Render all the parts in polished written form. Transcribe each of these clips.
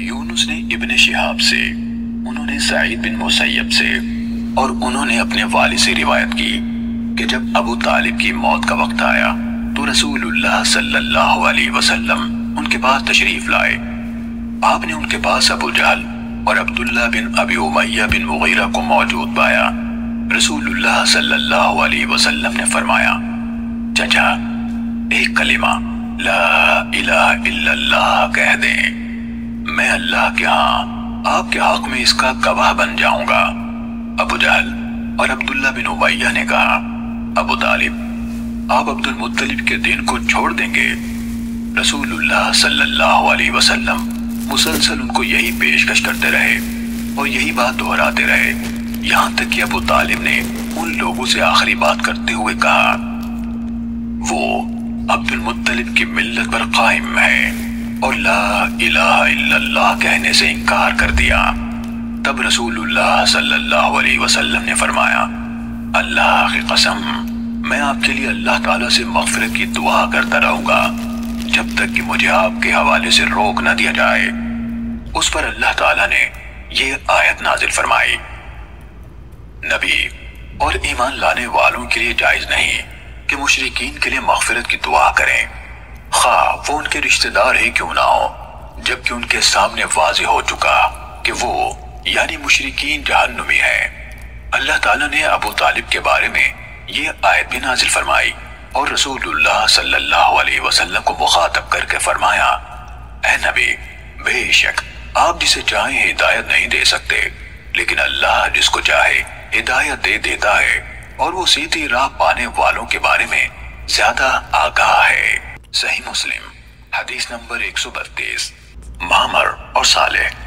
یونس نے ابن شہاب سے، انہوں نے سعید بن مسیب سے، اور انہوں نے اپنے والد سے روایت کی کہ جب ابو طالب کی موت کا وقت آیا تو رسول اللہ صلی اللہ علیہ وسلم ان کے پاس تشریف لائے۔ آپ نے ان کے پاس ابو جہل اور عبداللہ بن ابی امیہ بن مغیرہ کو موجود پایا۔ رسول اللہ صلی اللہ علیہ وسلم نے فرمایا، چچا ایک کلمہ لا الہ الا اللہ کہہ دیں، میں اللہ کے ہاں آپ کے حق میں اس کا گواہ بن جاؤں گا۔ ابو جہل اور عبداللہ بن امیہ نے کہا، ابو طالب آپ عبد المطلب کے دین کو چھوڑ دیں گے؟ رسول اللہ صلی اللہ علیہ وسلم مسلسل ان کو یہی پیشکش کرتے رہے اور یہی بات دہراتے رہے، یہاں تک کہ ابو طالب نے ان لوگوں سے آخری بات کرتے ہوئے کہا، وہ عبد المطلب کی ملت پر قائم ہے اور لا الہ الا اللہ کہنے سے انکار کر دیا۔ تب رسول اللہ صلی اللہ علیہ وسلم نے فرمایا، اللہ کی قسم میں آپ کے لیے اللہ تعالیٰ سے مغفرت کی دعا کرتا رہوں گا جب تک کہ مجھے آپ کے حوالے سے روک نہ دیا جائے۔ اس پر اللہ تعالیٰ نے یہ آیت نازل فرمائی، نبی اور ایمان لانے والوں کے لیے جائز نہیں کہ مشرکین کے لیے مغفرت کی دعا کریں، خواہ وہ ان کے رشتہ دار ہی کیوں نہ ہو، جبکہ ان کے سامنے واضح ہو چکا کہ وہ یعنی مشرکین جہنمی ہیں۔ اللہ تعالیٰ نے ابو طالب کے بارے میں یہ آیت بھی نازل فرمائی اور رسول اللہ صلی اللہ علیہ وسلم کو مخاطب کر کے فرمایا، اے نبی بے شک آپ جسے چاہیں ہدایت نہیں دے سکتے، لیکن اللہ جس کو چاہے ہدایت دے دیتا ہے اور وہ سیدھی راہ پانے والوں کے بارے میں زیادہ آگاہ ہے۔ صحیح مسلم حدیث نمبر 132۔ معمر اور صالح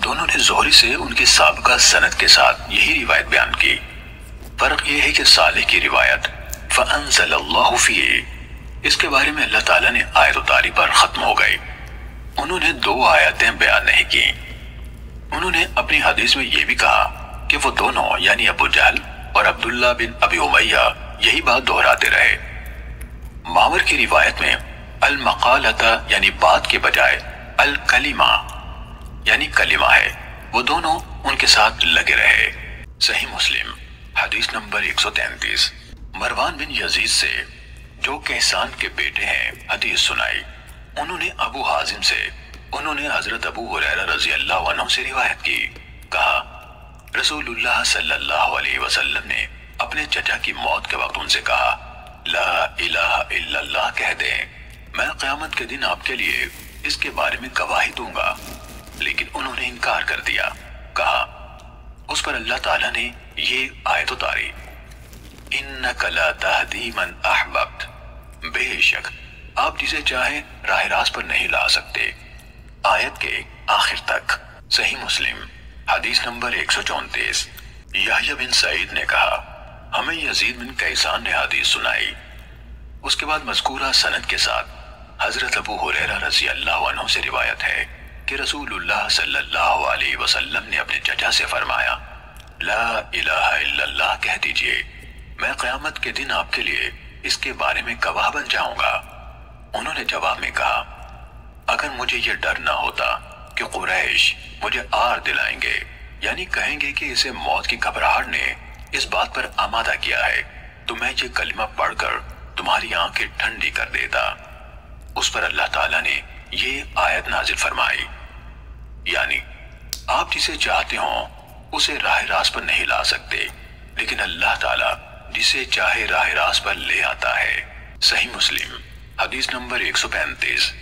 دونوں نے زہری سے ان کی سابقہ سند کے ساتھ یہی روایت بیان کی۔ فرق یہ ہے کہ صالح کی روایت فَأَنزَلَ اللَّهُ فِيهِ، اس کے بارے میں اللہ تعالیٰ نے آیت اتاری پر ختم ہو گئی۔ انہوں نے 2 آیتیں بیان نہیں کی۔ انہوں نے اپنی حدیث میں یہ بھی کہا کہ وہ دونوں یعنی ابو جہل اور عبداللہ بن ابی امیہ یہی بات دہراتے رہے۔ معمر کی روایت میں المقالۃ یعنی بات کے بجائے الکلمہ یعنی کلمہ ہے، وہ دونوں ان کے ساتھ لگے رہے۔ صحیح مسلم حدیث نمبر 133۔ مروان بن یزید سے جو کہسان کے بیٹے ہیں حدیث سنائی، انہوں نے ابو حازم سے، انہوں نے حضرت ابو ہریرہ رضی اللہ عنہ سے روایت کی، کہا رسول اللہ صلی اللہ علیہ وسلم نے اپنے چچا کی موت کے وقت ان سے کہا، لا الہ الا اللہ کہہ دیں، میں قیامت کے دن آپ کے لیے اس کے بارے میں گواہی دوں گا، لیکن انہوں نے انکار کر دیا۔ کہا اس پر اللہ تعالیٰ نے یہ آیت اتاری، انک لا تہدی من احببت، بے شک آپ جسے چاہیں راہ راست پر نہیں لا سکتے، آیت کے آخر تک۔ صحیح مسلم حدیث نمبر 134۔ یحییٰ بن سعید نے کہا ہمیں یزید بن کیسان نے حدیث سنائی، اس کے بعد مذکورہ سند کے ساتھ حضرت ابو ہریرہ رضی اللہ عنہ سے روایت ہے کہ رسول اللہ صلی اللہ علیہ وسلم نے اپنے چچا سے فرمایا، لا الہ الا اللہ کہہ دیجئے، میں قیامت کے دن آپ کے لیے اس کے بارے میں گواہ بن جاؤں گا۔ انہوں نے جواب میں کہا، اگر مجھے یہ ڈر نہ ہوتا کہ قریش مجھے آر دلائیں گے، یعنی کہیں گے کہ اسے موت کی گھبراہٹ نے اس بات پر آمادہ کیا ہے، تو میں یہ کلمہ پڑھ کر تمہاری آنکھیں ٹھنڈی کر دیتا۔ اس پر اللہ تعالیٰ نے یہ آیت نازل فرمائی، یعنی آپ جسے چاہتے ہوں اسے راہ راست پر نہیں لا سکتے، لیکن اللہ تعالیٰ جسے چاہے راہ راست پر لے آتا ہے۔ صحیح مسلم حدیث نمبر 135۔